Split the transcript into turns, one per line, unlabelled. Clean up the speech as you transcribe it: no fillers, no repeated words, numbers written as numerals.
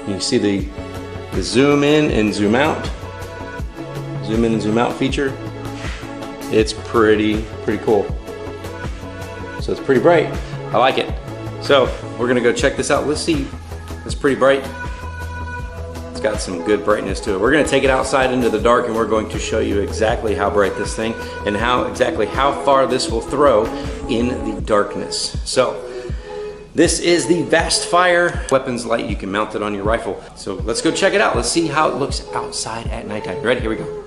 You see the zoom in and zoom out. Zoom in and zoom out feature. It's pretty cool. So it's pretty bright. I like it. So we're gonna go check this out. Let's see. It's pretty bright. It's got some good brightness to it. We're gonna take it outside into the dark and we're going to show you exactly how bright this thing and exactly how far this will throw in the darkness. So this is the VASTFIRE weapons light. You can mount it on your rifle. So let's go check it out. Let's see how it looks outside at nighttime. Ready? Here we go.